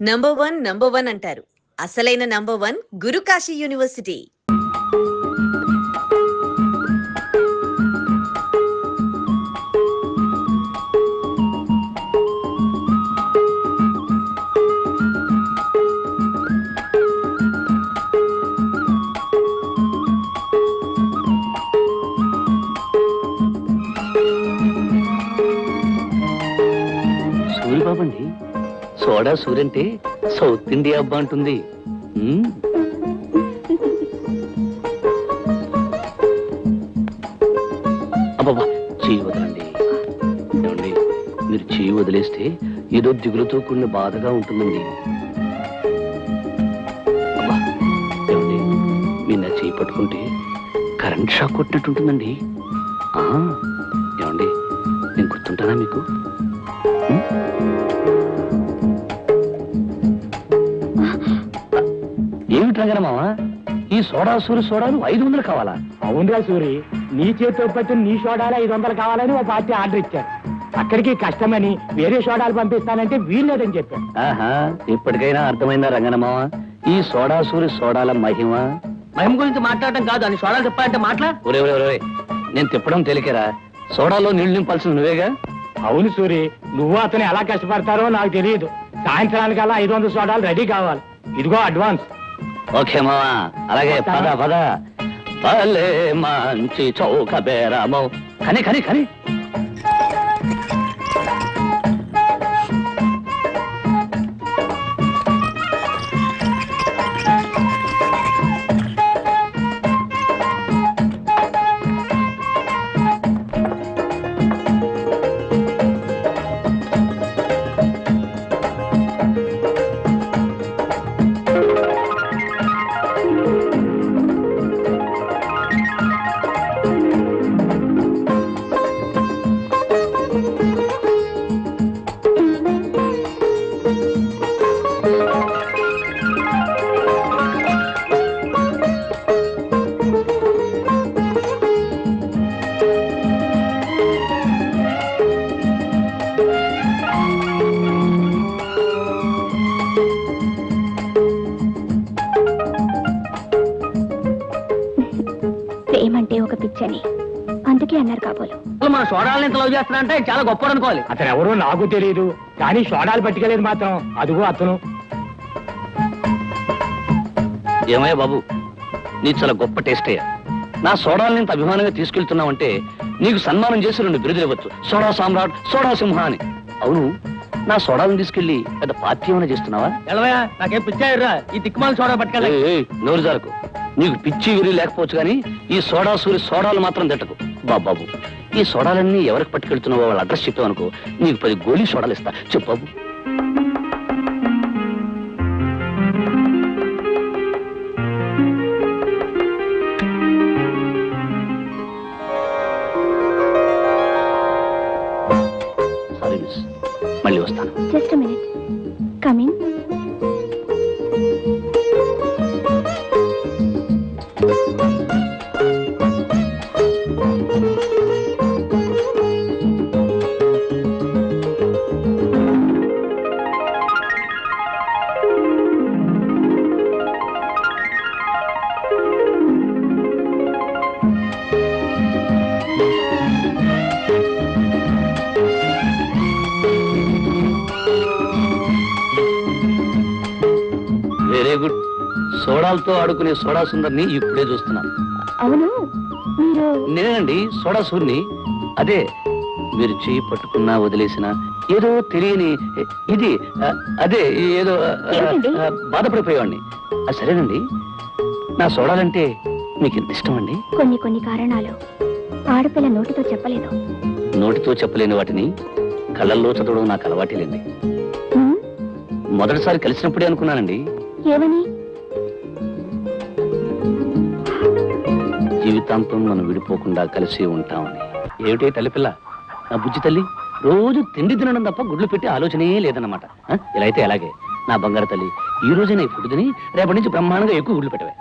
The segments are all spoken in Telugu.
నంబర్ 1 అంటారు. అసలైన నంబర్ 1 గురుకాశీ యూనివర్సిటీ. సూరిబాబండి, సోడా సూరంటే సౌత్ ఇండియా అబ్బా అంటుంది. అబ్బబ్బా, చెయ్యి వదలండి. ఏమండి, మీరు చెయ్యి వదిలేస్తే ఏదో దిగులుతో కూడిన బాధగా ఉంటుందండి. అబ్బా, ఏమండి, మీరు నా చెయ్యి పట్టుకుంటే కరెంట్ షాక్ కొట్టినట్టుంటుందండి. ఏమండి, నేను గుర్తుంటానా మీకు? ఏమిట్రా మావా, ఈ సోడాలు 500 కావాలా? అవునరా సూరి, నీ చేతితో పట్టిన నీ సోడాలు 500 కావాలని ఓ పార్టీ ఆర్డర్ ఇచ్చారు. అక్కడికి కష్టమని వేరే సోడాలు పంపిస్తానంటే వీల్లేదని చెప్పారు. ఇప్పటికైనా అర్థమైందా రంగనమావ, ఈ సోడాల మహిమ గురించి మాట్లాడటం కాదు, అని సోడాలు చెప్పాలంటే మాట్లా. ఒరే, నేను తిప్పడం తేలికేరా, సోడాలో నీళ్లు నింపాల్సింది నువ్వేగా. అవును సూరి, నువ్వు అతను ఎలా కష్టపడతారో నాకు తెలియదు. సాయంత్రానికల్లా 500 సోడాలు రెడీ కావాలి. ఇదిగో అడ్వాన్స్. ఓకే మావా, అలాగే పద. భలే మంచి చౌక బేరమో. కని ప్రేమంటే ఒక పిచ్చని అందుకే అన్నారు కాబోలు. మన సోడాలని ఎంత లవ్ చేస్తానంటే చాలా గొప్ప అనుకోవాలి. అతను ఎవరో నాకు తెలియదు, కానీ సోడాలు పట్టుకెళ్ళేది మాత్రం అదుగో అతను. ఏమయ్యా బాబు, నీ చాలా గొప్ప టేస్ట్ అయ్యా. నా సోడాలని ఇంత అభిమానంగా తీసుకెళ్తున్నావంటే నీకు సన్మానం చేసి 2 బిరుదులు ఇవ్వచ్చు. సోడా సామ్రాట్, సోడా సింహ అని. అవును, నా సోడాలను తీసుకెళ్లి పెద్ద పార్టీ ఏమైనా చేస్తున్నావా? ఎలవయా, నాకేం పిచ్చాయిరా, ఈ దిక్కుమాల సోడా పట్టుకెళ్ళి. నోరు జారకు, నీకు పిచ్చి విరి లేకపోవచ్చు కానీ ఈ సోడాలు మాత్రం తిట్టకు. బాబు, ఈ సోడాలన్నీ ఎవరికి పట్టుకెళ్తున్నావో వాళ్ళ అడ్రస్ చెప్పావు అనుకో, నీకు 10 గోళీ సోడాలు ఇస్తా. చెప్పు బాబు. సారీ మిస్, మళ్ళీ వస్తాను. Just minute, coming. Very good. సోడాలతో ఆడుకునే సోడా సుందర్ని ఇప్పుడే చూస్తున్నాను. అవును, మీరు? నేనండి సోడా సూర్ని. అదే మీరు చేయి పట్టుకున్నా వదిలేసినా ఏదో తెలియని ఇది అదే ఏదో బాధపడిపోయేవాడిని. సరేనండి, నా సోడాలంటే మీకు ఎంత ఇష్టం అండి? కొన్ని కారణాలు ఆడపిల్ల నోటితో చెప్పలేదు. నోటితో చెప్పలేని వాటిని కళ్ళల్లో చదవడం నాకు అలవాటేలేండి. మొదటిసారి కలిసినప్పుడే అనుకున్నానండి. ఏమని? జీవితాంతం మనం విడిపోకుండా కలిసి ఉంటామని. ఏమిటే తల్లిపిల్ల, నా బుజ్జి తల్లి, రోజు తిండి తినడం తప్ప గుడ్లు పెట్టి ఆలోచనే లేదన్నమాట. ఇలా అయితే అలాగే నా బంగారు తల్లి, ఈ రోజే నా ఫుడ్ తిని రేపటి నుంచి బ్రహ్మాండంగా ఎక్కువ గుడ్లు పెట్టవే.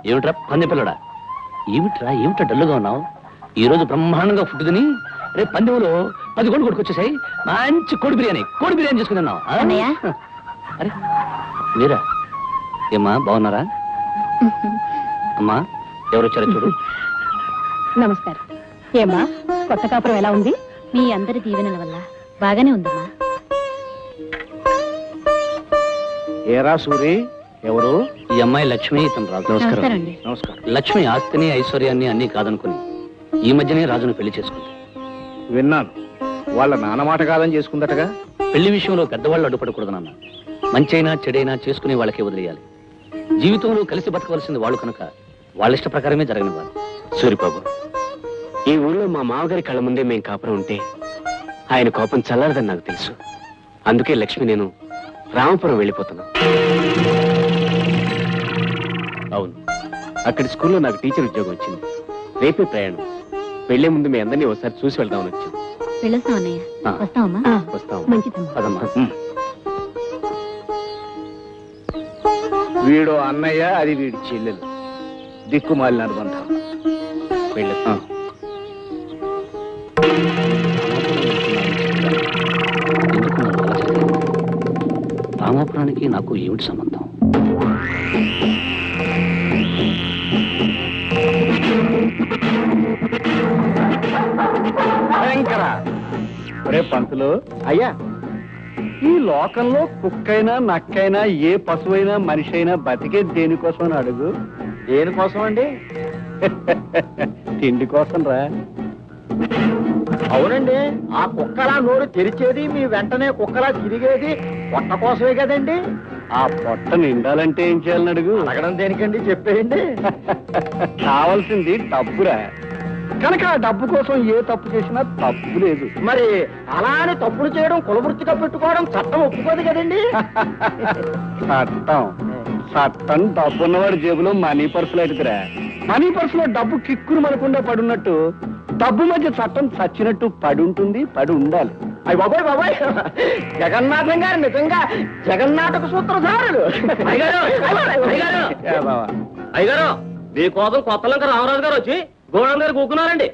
ఏమిట్రా పంది పిల్లడా, ఏమిట్రా డల్లుగా ఉన్నావు? ఈ రోజు బ్రహ్మాండంగా ఫుడ్ తిని రేపు పందెంలో 10 కోడి కొట్టుకొచ్చేసాయి. మంచి కోడి బిర్యానీ చేసుకున్నాం. అన్నయ్య. అరే మీరా? ఏమ్మా బాగున్నారా? అమ్మా ఎవరు వచ్చారో చూడు. నమస్కారం. ఏమ్మా కొత్త కాపురం ఎలా ఉంది? మీ అందరి దీవెనల వల్ల బాగానే ఉందమ్మా. ఏరా సూరి, ఎవరు? ఈ అమ్మాయి లక్ష్మి, ఇతను రాజు. నమస్కారం అండి. నమస్కారం. లక్ష్మి ఆస్తిని ఐశ్వర్యాన్ని అన్ని కాదనుకుని ఈ మధ్యనే రాజును పెళ్లి చేసుకుంది. విన్నాను, వాళ్ళ నాన్న మాట కాదని చేసుకుందటగా. పెళ్లి విషయంలో పెద్దవాళ్ళు అడ్డుపడకూడదు నాన్న. మంచైనా చెడైనా చేసుకునే వాళ్ళకే వదిలేయాలి. జీవితంలో కలిసి బతకవలసింది వాళ్ళు కనుక వాళ్ళ ఇష్ట ప్రకారమే జరగనివ్వాలి. సూరిబాబు, ఈ ఊళ్ళో మా మామగారి కళ్ళ ముందే మేం కాపురం ఉంటే ఆయన కోపం చల్లారదని నాకు తెలుసు. అందుకే లక్ష్మి నేను రామపురం వెళ్ళిపోతున్నాం. అవును, అక్కడి స్కూల్లో నాకు టీచర్ ఉద్యోగం వచ్చింది. రేపే ప్రయాణం. వెళ్లే ముందు మీ అందరినీ ఒకసారి చూసి వెళ్దామని వచ్చాను. వెళ్ళొస్తాం అన్నయ్య. ఆ. వస్తామమ్మా. వస్తాం. మంచిదమ్మా. అదమ్మా. వీడు అన్నయ్య, అది వీడి చెల్లెలు. దిక్కుమాలిన అనుబంధం. వెళ్ళు. ఎందుకు నన్ను అలా చేశారు? రామాపురానికి నాకు ఏమిటి సంబంధం? భయంకర. రే పంతులు, అయ్యా, ఈ లోకంలో కుక్కైనా నక్కైనా ఏ పశువైనా మనిషి అయినా బతికే దేనికోసం అని అడుగు. దేనికోసం అండి? తిండి కోసం రా. అవునండి, ఆ కుక్కలా నోరు తెరిచేది, మీ వెంటనే కుక్కలా తిరిగేది పొట్ట కోసమే కదండి. ఆ పొట్ట నిండాలంటే ఏం చేయాలని అడుగు. అడగడం దేనికండి, చెప్పేయండి. కావాల్సింది డబ్బురా. కనుక ఆ డబ్బు కోసం ఏ తప్పు చేసినా తప్పు లేదు. మరి అలానే తప్పులు చేయడం కులవృత్తిగా పెట్టుకోవడం చట్టం ఒప్పుకోదు కదండి. చట్టం డబ్బున్నవాడి జేబులో మనీ పర్సులు ఎడుతురా. మనీ పర్సులో డబ్బు కిక్కురు మనకుండా పడున్నట్టు డబ్బు మధ్య చట్టం చచ్చినట్టు పడి ఉంటుంది, పడి ఉండాలి. అయ్యి బాబాయ్ బాబాయ్, జగన్నాథం గారు నిజంగా జగన్నాటక సూత్రధారులు. అయ్యగారు, మీకోసం కొత్త లంక రామరాజు గారు వచ్చి గోడం గారు కూకున్నారండి.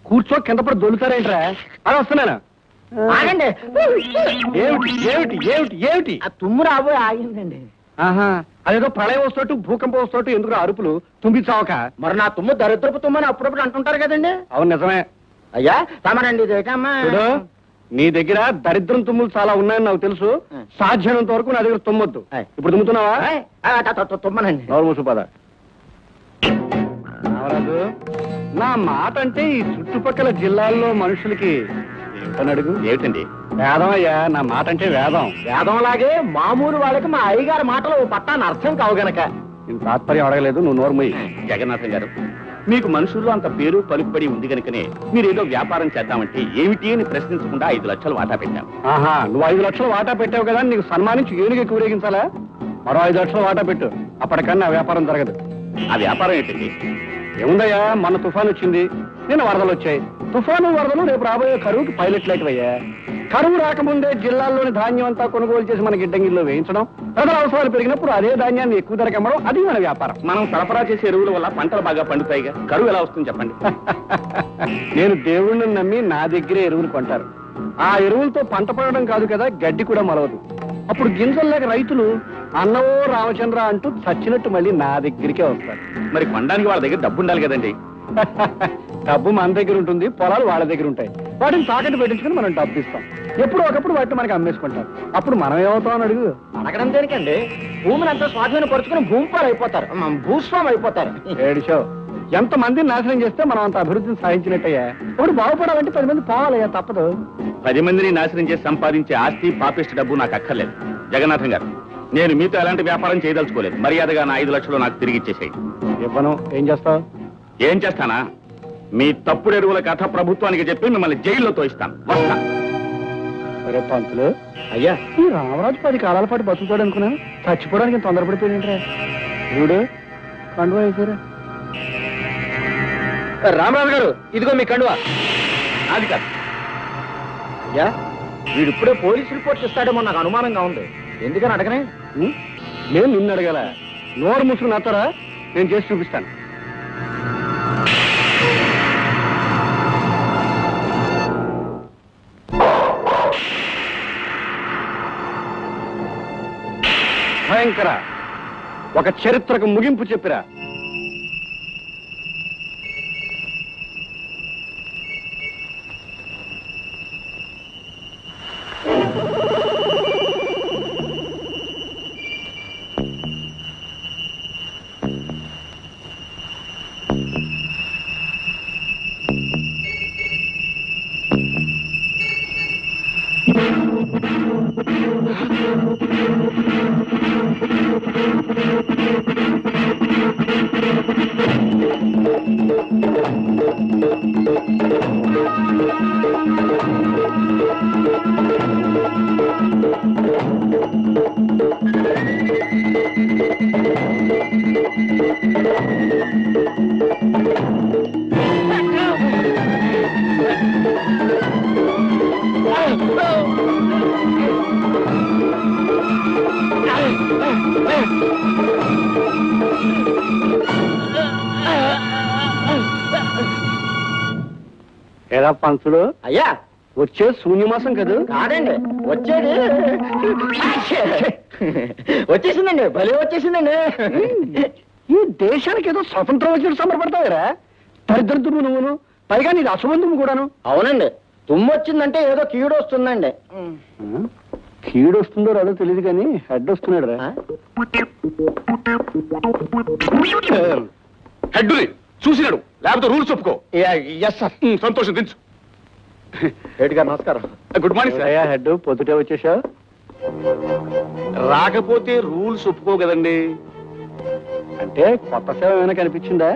కూర్చో, కింద పడి దొలుతారేంట్రా? అని వస్తున్నాను. ఆగండి. ఏమిటి ఏమిటి ఏమిటి ఏమిటి? ఆ తుమ్ము రాబోయి ఆగిందండి. అదేదో ప్రళయం వస్తూ భూకంపం వస్తూ ఎందుకు అరుపులు? తుంబిచావక. మరి నా తుమ్ము దరిద్రపు తుమ్మని అప్పుడప్పుడు అంటుంటారు కదండి. అవును, నిజమే. అయ్యా తమరండి, చూడు, నీ దగ్గర దరిద్రం తుమ్ములు చాలా ఉన్నాయని నాకు తెలుసు. సాధ్యమైనంత వరకు నా దగ్గర తుమ్మొద్దు. ఇప్పుడు తుమ్ముతున్నావా? తుమ్మనండి. నోరు మూసు పద. రామరాజు, నా మాట అంటే ఈ చుట్టుపక్కల జిల్లాల్లో మనుషులకి ఏమిటని అడుగు. ఏమిటండి? వేదం అయ్యా, నా మాట అంటే వేదం. వేదం లాగే మామూలు వాళ్ళకి మా అయ్యగారి మాటలు పట్టాన్ని అర్థం కావు గనక నేను తాత్పర్యం అడగలేదు. నువ్వు నోరుమోయి. జగన్నాథం గారు, మీకు మనుషుల్లో అంత పేరు పలుకుబడి ఉంది కనుకనే మీరు ఏదో వ్యాపారం చేద్దామంటే ఏమిటి అని ప్రశ్నించకుండా 5 లక్షలు వాటా పెట్టాం. నువ్వు 5 లక్షలు వాటా పెట్టావు కదా, నీకు సన్మానించి ఏనుగు ఎక్కువ ఊరేగించాలా? మరో 5 లక్షలు వాటా పెట్టు. అప్పటికన్నా ఆ వ్యాపారం జరగదు. ఆ వ్యాపారం ఏంటండి? ఏముందయ్యా, మొన్న తుఫాను వచ్చింది, నిన్న వరదలు వచ్చాయి. తుఫాను వరదలు రేపు రాబోయే కరువుకి పైలట్ లేకవయ్యా. కరువు రాకముందే జిల్లాల్లోని ధాన్యం అంతా కొనుగోలు చేసి మన గిడ్డంగిల్లో వేయించడం, ప్రజల అవసరాలు పెరిగినప్పుడు అదే ధాన్యాన్ని ఎక్కువ ధరకు అమ్మడం, అది మన వ్యాపారం. మనం సరఫరా చేసే ఎరువుల వల్ల పంటలు బాగా పండుతాయిగా, కరువు ఎలా వస్తుంది చెప్పండి? నేను దేవుణ్ణి నమ్మి నా దగ్గరే ఎరువులు కొంటారు. ఆ ఎరువులతో పంట పడడం కాదు కదా, గడ్డి కూడా మొలవదు. అప్పుడు గింజలు లేక రైతులు అన్నవో రామచంద్ర అంటూ చచ్చినట్టు మళ్ళీ నా దగ్గరికే వస్తారు. మరి కొనడానికి వాళ్ళ దగ్గర డబ్బు ఉండాలి కదండి. డబ్బు మన దగ్గర ఉంటుంది, పొలాలు వాళ్ళ దగ్గర ఉంటాయి. వాటిని తాకట్టు పెట్టించుకుని మనం డబ్బు ఇస్తాం. ఎప్పుడు ఒకప్పుడు వాటిని మనకి అమ్మేసుకుంటాం. అప్పుడు మనం ఏమవుతాం అని అడుగు. అడగడం దేనికండి? భూమిని అంతా స్వాధీనపరుచుకుని భూమిపాలు అయిపోతారు, భూస్వామి అయిపోతారు. ఏడుషో, ఎంత మందిని నాశనం చేస్తే మనం అంత అభివృద్ధిని సాధించినట్టయ్యా. ఇప్పుడు బాగుపడాలంటే 10 మంది పోవాలయ్యా, తప్పదు. 10 మందిని నాశనం చేసి సంపాదించే ఆస్తి పాపిష్టి డబ్బు నాకు అక్కర్లేదు. జగన్నాథం గారు, నేను మీతో ఎలాంటి వ్యాపారం చేయదలుచుకోలేదు. మర్యాదగా నా 5 లక్షలు నాకు తిరిగి ఇచ్చేసేయి. ఇవ్వను. ఏం చేస్తావు? ఏం చేస్తానా? మీ తప్పుడు ఎరువుల కథ ప్రభుత్వానికి చెప్పి మిమ్మల్ని జైల్లో తోయిస్తాను. వస్తా. సరే పంతులు, అయ్యా, ఈ రామరాజు 10 కాలాల పాటు బతుకుతాడు అనుకున్నాను. చచ్చిపోవడానికి తొందరపడిపోయింట్రా. చూడు, కండువా వేసారా? రామరాజు గారు, ఇదిగో మీ కండువా. అది కాదు. అయ్యా, వీడిప్పుడే పోలీసు రిపోర్ట్ ఇస్తాడేమో నాకు అనుమానంగా ఉంది. ఎందుకని అడగనే? నేను నిన్ను అడగల. నోరు ముసుగు నచ్చరా? నేను చేసి చూపిస్తాను. భయంకర ఒక చరిత్రకు ముగింపు చెప్పిరా. ఏరా పంచుడు, అయ్యా వచ్చే శూన్యమాసం కదా? కాదండి, వచ్చేది వచ్చేసిందండి, భలే వచ్చేసిందండి. ఈ దేశానికి ఏదో స్వతంత్రం వచ్చిన సంబరపడతావురా? దరిద్రదుము నువ్వును, పైగా నీది అశుభందుము కూడాను. అవునండి, తుమ్ము వచ్చిందంటే ఏదో కీడు వస్తుందండి. కీడు వస్తుందో రాదో తెలియదు కానీ హెడ్ వస్తున్నాడు రా. హెడ్డుని చూసినాడు, లేకపోతే రూల్స్ ఒప్పుకో. Yes sir. సంతోషం, దించు. హెడ్ గారు నమస్కారం. Good morning sir. అయ్యా హెడ్, పొద్దుటే వచ్చేసా? రాకపోతే రూల్స్ ఒప్పుకో కదండి. అంటే కొత్త సేవ ఏమైనా కనిపించిందా?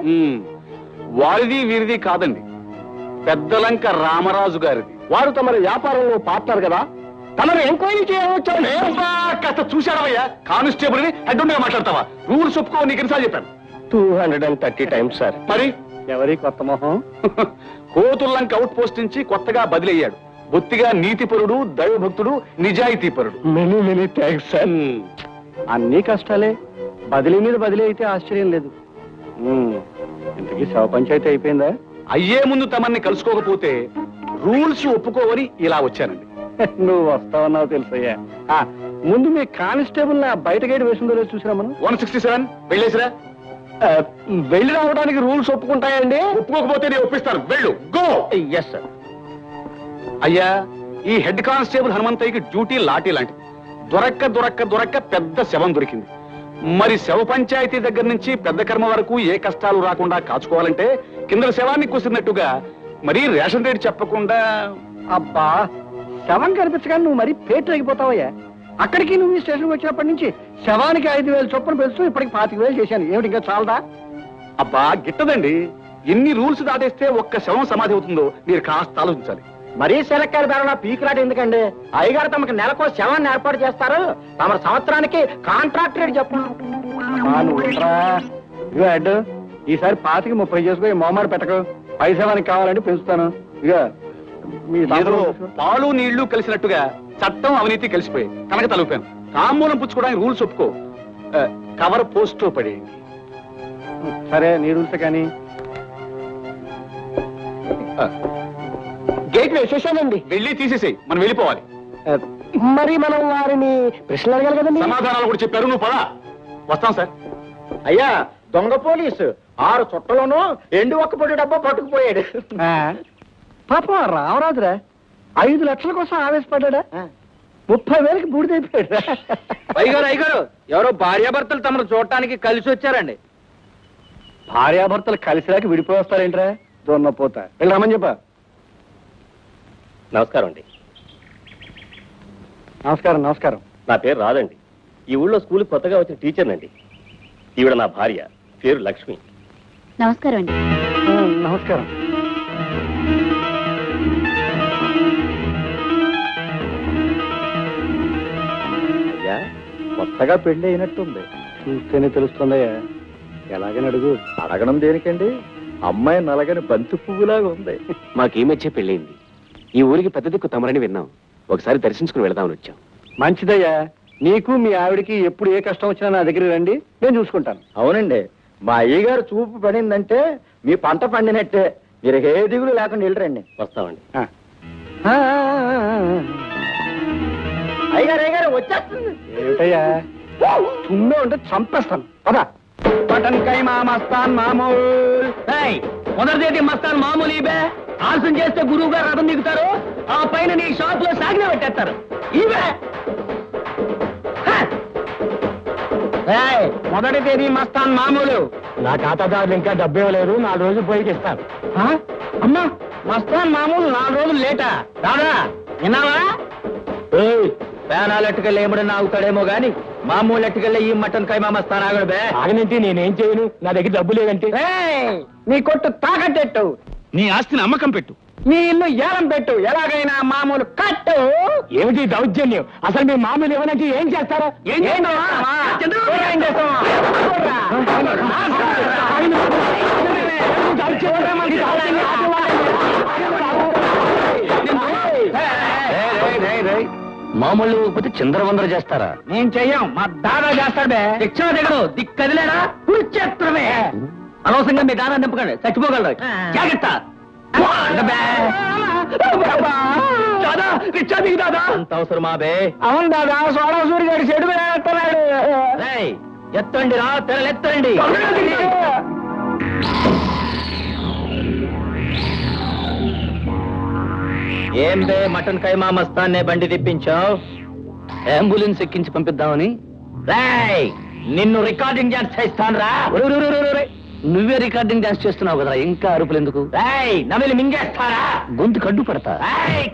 వారిది వీరిది కాదండి, పెద్దలంక రామరాజు గారిది. వారు తమ వ్యాపారంలో పార్ట్నర్ కదా, తమరు ఎంక్వైరీ చేయవచ్చారు. కాస్త చూశాడవయ్యా, కానిస్టేబుల్ ని హెడ్డుగా మాట్లాడతావా? రూల్స్ ఒప్పుకో, నీకు ఎన్నిసార్లు చెప్పాను? 230 టైమ్స్ సార్. మరి ఎవరి కొత్త మొహం? కోతుల్లంక అవుట్ పోస్ట్ నుంచి కొత్తగా బదిలయ్యాడు. బొత్తిగా నీతిపరుడు, దైవభక్తుడు, నిజాయితీపరుడు. Many many thanks sir. అన్ని కష్టాలే, బదిలీ మీద బదిలీ అయితే ఆశ్చర్యం లేదు. ఇంతకీ శవ పంచాయతీ అయిపోయిందా? అయ్యే ముందు తమన్ని కలుసుకోకపోతే రూల్స్ ఒప్పుకోవని ఇలా వచ్చానండి. నువ్వు వస్తావన్నావు తెలుసయ్యా. ముందు మీ కానిస్టేబుల్ నా బయట గైడ్ వేసిందో లేదో చూసినా మనం. 167 వెళ్ళేసిరా. వెళ్ళి రావడానికి రూల్స్ ఒప్పుకుంటాయండి? ఒప్పుకోకపోతే నేను ఒప్పిస్తాను. వెళ్ళు, గో. Yes sir. అయ్యా, ఈ హెడ్ కానిస్టేబుల్ హనుమంతయ్యకి డ్యూటీ లాఠీ లాంటిది. దొరక్క పెద్ద శవం దొరికింది. మరి శవ పంచాయతీ దగ్గర నుంచి పెద్ద కర్మ వరకు ఏ కష్టాలు రాకుండా కాచుకోవాలంటే కింద శవాన్ని కూసినట్టుగా మరి రేషన్ రేట్ చెప్పకుండా. అబ్బా, శవం కనిపించగానే నువ్వు మరి పేట అయిపోతావయ్యా. అక్కడికి నువ్వు ఈ స్టేషన్కి వచ్చినప్పటి నుంచి శవానికి 5,000 చొప్పున పెంచుతూ ఇప్పటికి 25,000 చేశాను. ఏమిటి ఇంకా చాలదా? అబ్బా గిట్టదండి, ఎన్ని రూల్స్ దాటేస్తే ఒక్క శవం సమాధి అవుతుందో మీరు కాస్త ఆలోచించాలి. మరీ సెలక్కారి ధరల పీకులాట ఎందుకండి? అయ్యగారు తమకు నెలకో శవాన్ని ఏర్పాటు చేస్తారు, తమ సంవత్సరానికి కాంట్రాక్ట్ రేట్ చెప్పండి. ఇగో హెడ్, ఈసారి 25-30 చేసుకో, మొహమాట పెట్టకు. పై శవానికి కావాలంటే పెంచుతాను. ఇక మీ ఏదో పాలు నీళ్లు కలిసినట్టుగా చట్టం అవినీతి కలిసిపోయి కనుక తలుపాను. తాంబూలం పుచ్చుకోవడానికి రూల్స్ ఒప్పుకో, కవర్ పోస్ట్ పడేయండి. సరే, నీ రూల్స్ కానీ. గేట్ వేసేసానండి. వెళ్ళి తీసేసేయి, మనం వెళ్ళిపోవాలి. మరి మనం వారిని ప్రశ్నలు అడగాలి కదండి. సమాధానాలు కూడా చెప్పారు, నువ్వు పడా. వస్తాం సార్. అయ్యా, దొంగ పోలీసు 6 చుట్టలోనూ ఎండు ఒక్క పొడి డబ్బా పట్టుకుపోయాడు. పాపం రామరాజురా 5 లక్షల కోసం ఆవేశపడ్డా. 30,000కి బూడిదైపోయాడు. అయ్యగారు ఎవరో భార్యాభర్తలు తమను చూడటానికి కలిసి వచ్చారండి. భార్యాభర్తలు కలిసిరాకి విడిపోయి వస్తారేంట్రా? దొన్నపోతా. వెళ్ళామని చెప్పా. నమస్కారం అండి. నమస్కారం. నమస్కారం. నా పేరు రాదండి. ఈ ఊళ్ళో స్కూల్ కొత్తగా వచ్చిన టీచర్నండి. ఈవిడ నా భార్య, పేరు లక్ష్మి. నమస్కారం అండి. నమస్కారం. అయ్యా, కొత్తగా పెళ్లి అయినట్టుంది. చూస్తేనే తెలుస్తుందయ్యా. ఎలాగని అడుగు. అడగడం దేనికండి? అమ్మాయి నలగని బంతి పువ్వులాగా ఉంది. మాకు ఈ మధ్య పెళ్ళయింది. ఈ ఊరికి పెద్ద దిక్కు తమరని విన్నాం. ఒకసారి దర్శించుకుని వెళదామని వచ్చాం. మంచిదయ్యా. నీకు మీ ఆవిడికి ఎప్పుడు ఏ కష్టం వచ్చినా నా దగ్గర రండి, నేను చూసుకుంటాను. అవునండి, మా అయ్యగారు చూపు పడిందంటే మీ పంట పండినట్టే. మీరు ఏ దిగులు లేకుండా వెళ్ళరండి. వస్తామండి. అయ్యగారు వచ్చేస్తుంది. ఏమిటయ్యా తుమ్మే ఉంటే చంపేస్తాను పదా మటన్ కైమా మస్తాన్ మామూల్. మొదటిదేటి మస్తాన్ మామూలు ఇవే ఆలస్యం చేస్తే గురువు గారు రథం దిగుతారు, ఆ పైన నీ షాప్ లో సాగిన పెట్టేస్తారు. ఇవే మొదటి తేదీ మస్తాన్ మామూలు. నా ఖాతాదారులు ఇంకా డబ్బు ఇవ్వలేదు, 4 రోజులు పోయికి ఇస్తాను. అమ్మా మస్తాన్ మామూలు 4 రోజులు లేటా? రాదా విన్నావా? పేనాలు ఎట్టుకెళ్ళి ఏమడన్నా అవుతాడేమో గాని మామూలు ఎట్టుకెళ్ళి ఈ మటన్ కైమా మస్తాన్ ఆగడు బే. ఆగనంటే నేనేం చేయను, నా దగ్గర డబ్బు లేదంటే. నీ కొట్టు తాకట్టెట్టు, నీ ఆస్తిని అమ్మకం పెట్టు, నీ ఇల్లు ఏలం పెట్టు, ఎలాగైనా మామూలు కట్టు. ఏమిటి దౌర్జన్యం? అసలు మీ మామూలు ఇవ్వనంటే ఏం చేస్తారా? ఏం చేస్తావా? ఏం చేస్తావా? మామూలు ఇవ్వకపోతే చిందరవందర చేస్తారా? నేను చెయ్యం, మా దాదా చేస్తాడే. దిక్షా దిగడు దిక్కదిలేరా కురుక్షేత్రమే. అనవసరంగా మీ దానా నింపకండి, చచ్చిపోగలరు. జాగ్రత్త. దాదా రిక్షా దిగు దాదా. అంత అవసరమా బే? అవును దాదా, సోడా సూరి గారి చెడు మీద ఎత్తన్నాడు. ఎత్తండి రా, తెరలెత్తండి. ఏం బే మటన్ కైమా మస్తాన్నే బండి తిప్పించావు? అంబులెన్స్ ఎక్కించి పంపిద్దామని. రేయ్ నిన్ను రికార్డింగ్ డాన్స్ చేస్తాను రా. నువ్వే రికార్డింగ్ డాన్స్ చేస్తున్నావు కదా, ఇంకా అరుపులు ఎందుకు? రేయ్ నమిలి మింగేస్తారా? గొంతు కడ్డు పడతా. రేయ్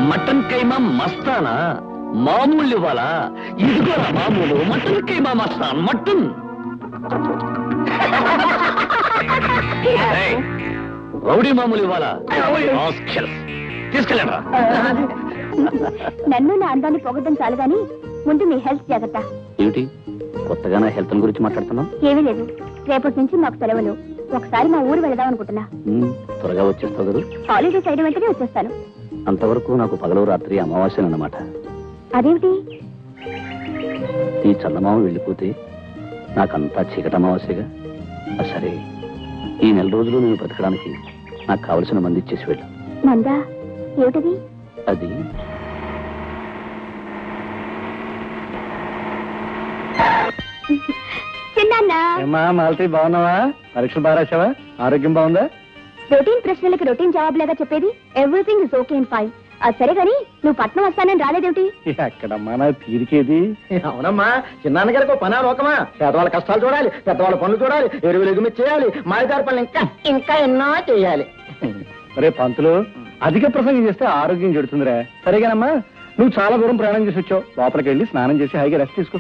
మటన్ కైమా మస్తానా మామూలు ఇవ్వాలా? ఇదిగోరా మామూలు మటన్ కైమా మస్తాన్ మటన్. రౌడీ మామూలు ఇవ్వాలా? తీసుకెళ్ళరా. నన్ను నా అందాన్ని పొగడం చాలు గాని ముందు మీ హెల్త్ జాగ్రత్త. ఏమిటి కొత్తగా నా హెల్త్ గురించి మాట్లాడుతున్నావు? ఏమీ లేదు, రేపటి నుంచి మాకు సెలవులు. ఒకసారి మా ఊరు వెళదాం అనుకుంటున్నా. త్వరగా వచ్చేస్తావు కదా? హాలిడేస్ అయిన వెంటనే వచ్చేస్తాను. అంతవరకు నాకు పగలు రాత్రి అమావాస్యనన్నమాట. అదేమిటి? ఈ చందమామ వెళ్ళిపోతే నాకంతా చీకటి అమావాస్యగా. సరే, ఈ 4 రోజులు నేను బ్రతకడానికి నాకు కావలసిన మంది ఇచ్చేసి వెళ్ళు. మందా? ఏమిటది? అది చిన్న ఏమ్మా మాలతి, బాగున్నావా? పరీక్షలు బాగా రాసావా? ఆరోగ్యం బాగుందా? రొటీన్ ప్రశ్నలకి రొటీన్ జవాబులేగా చెప్పేది. Everything is okay and fine. అది సరే గాని నువ్వు పట్నం వస్తానని రాలేదేమిటి? ఎక్కడమ్మా నా తీరికేది? అవునమ్మా, చిన్నాన్నగారికి పనా లోకమా? పేదవాళ్ళ కష్టాలు చూడాలి, పెద్దవాళ్ళ పనులు చూడాలి, ఎరువులు ఎగుమతి చేయాలి, మాయదారి పనులు ఇంకా ఇంకా ఎన్నో చేయాలి. రే పంతులు, అధిక ప్రసంగం చేస్తే ఆరోగ్యం చెడుతుందిరా. సరేగానమ్మా, నువ్వు చాలా దూరం ప్రయాణం చేసి వచ్చావు, లోపలికి వెళ్ళి స్నానం చేసి హాయిగా రెస్ట్ తీసుకో.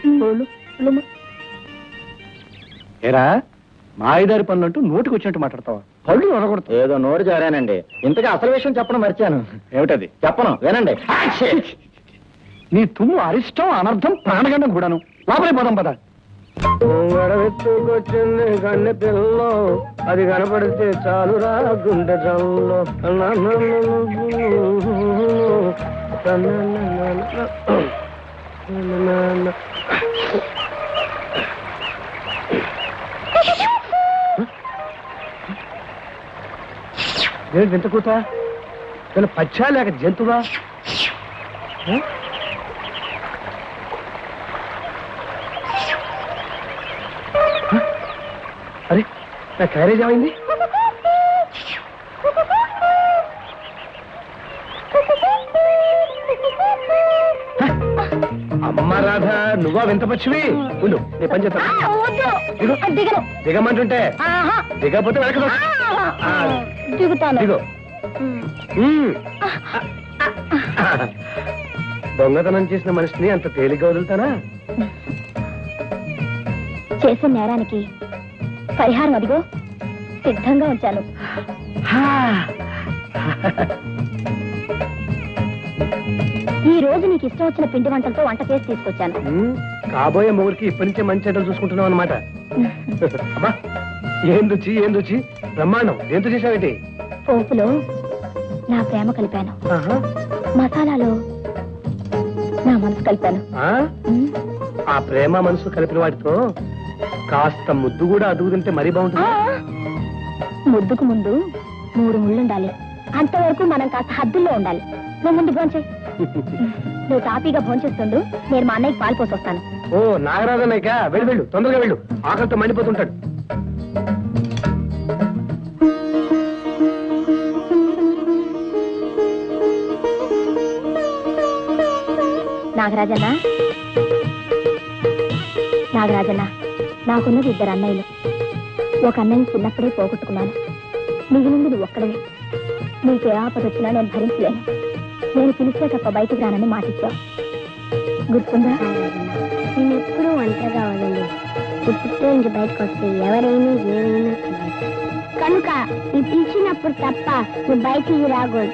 ఏరా మాయదారి పనులంటూ నోటికి వచ్చినట్టు మాట్లాడతావా? పళ్ళు వదలకూడదు. ఏదో నోరు జారానండి. ఇంతగా అసలు విషయం చెప్పడం మర్చాను. ఏమిటది? చెప్పను, వినండి. నీ తుమ్ము అరిష్టం, అనర్థం, ప్రాణగండం కూడాను. లోపలే పోదాం పద. గడవెత్తుకొచ్చింది కన్నె పిల్ల, అది కనపడితే చాలురా గుండె జల్లో. వింత కూత నేను పచ్చా లేక జంతువా? అరే నా క్యారేజ్ ఏమైంది? అమ్మ రాధా, నువ్వా వింత పచ్చివి? ఉండు, నీ పని చేస్తాను. దిగమంటుంటే దిగకపోతే వెనక దిగుతాను. దిగో. దొంగతనం చేసిన మనిషిని అంత తేలిగ్గా వదులుతానా? చేసిన నేరానికి పరిహారం అదిగో సిద్ధంగా ఉంచాను. ఈ రోజు నీకు ఇష్టం వచ్చిన పిండి వంటలతో వంట చేసి తీసుకొచ్చాను. కాబోయే మొగుడికి ఇప్పటి నుంచే మంచి చెడ్డలు చూసుకుంటున్నావు అనమాట. అబ్బా, ఏం రుచి, ఏం రుచి, బ్రహ్మాండం. ఎంత చేసావేంటి? పోపులో నా ప్రేమ కలిపాను, మసాలాలో నా మనసు కలిపాను. ఆ ప్రేమ మనసు కలిపిన వాటితో కాస్త ముద్దు కూడా అదుగు తింటే మరీ బాగుంటుంది. ముద్దుకు ముందు 3 ముళ్ళుండాలి. అంతవరకు మనం కాస్త హద్దుల్లో ఉండాలి. నువ్వు ముందు భోంచే. నువ్వు తాపీగా భోంచేస్తుండు, నేను మా అన్నయ్యకి పాలు పోసి వస్తాను. ఓ నాగరాజన్నయ్యక, వెళ్ళు వెళ్ళు, తొందరగా వెళ్ళు, ఆకలితో మండిపోతుంటాడు. నాగరాజన్న, నాగరాజన్న, నాకున్నది 2 అన్నయ్యలు. ఒక అన్నయ్య చిన్నప్పుడే పోగొట్టుకున్నాను. మిగిలింది నువ్వు ఒక్కడవే. నీకు ఏ ఆపద వచ్చినా నేను భరించలేను. నేను పిలిస్తే తప్ప బయటికి రానని మాటిచ్చావు, గుర్తుందా? నేను ఎప్పుడూ ఒంటరిగా వదండి. ఇప్పుడు ఇంక బయటకు వస్తే ఎవరైనా ఏమైనా కనుక నీ పిలిచినప్పుడు తప్ప నువ్వు బయటికి రాకూడదు,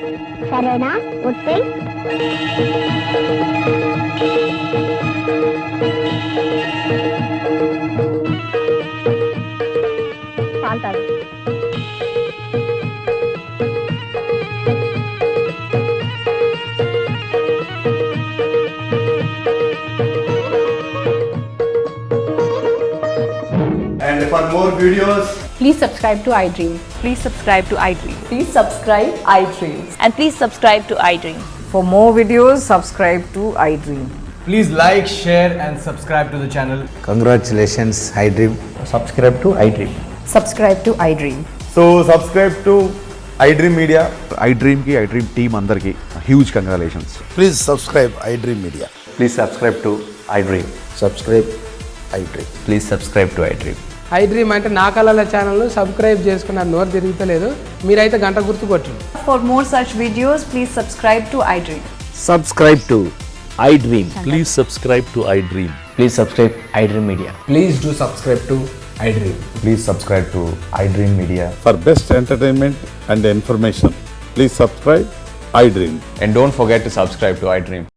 సరేనా? వస్తే పాలు తాగు. And for more videos, Please subscribe to iDream. Please subscribe to iDream. Please subscribe iDream. And please subscribe to iDream. For more videos, subscribe to iDream. please like, share and subscribe to the channel. Congratulations, iDream. Subscribe to iDream. Subscribe to iDream. So subscribe to iDream Media. iDream ki iDream team andarki huge congratulations. Please subscribe iDream Media. Please subscribe to iDream. Subscribe iDream. Please subscribe to iDream. iDream అంటే నా కళల ఛానల్ సబ్స్క్రైబ్ చేసుకున్న నోరు తిరుగుతలేదు. మీరైతే గంట గుర్తు కొట్టండి. For more such videos, please subscribe to iDream. Subscribe to iDream. Please subscribe to iDream. Please subscribe iDream Media. Please do subscribe to iDream. Please subscribe to iDream Media. For best entertainment and information, please subscribe iDream. And don't forget to subscribe to iDream.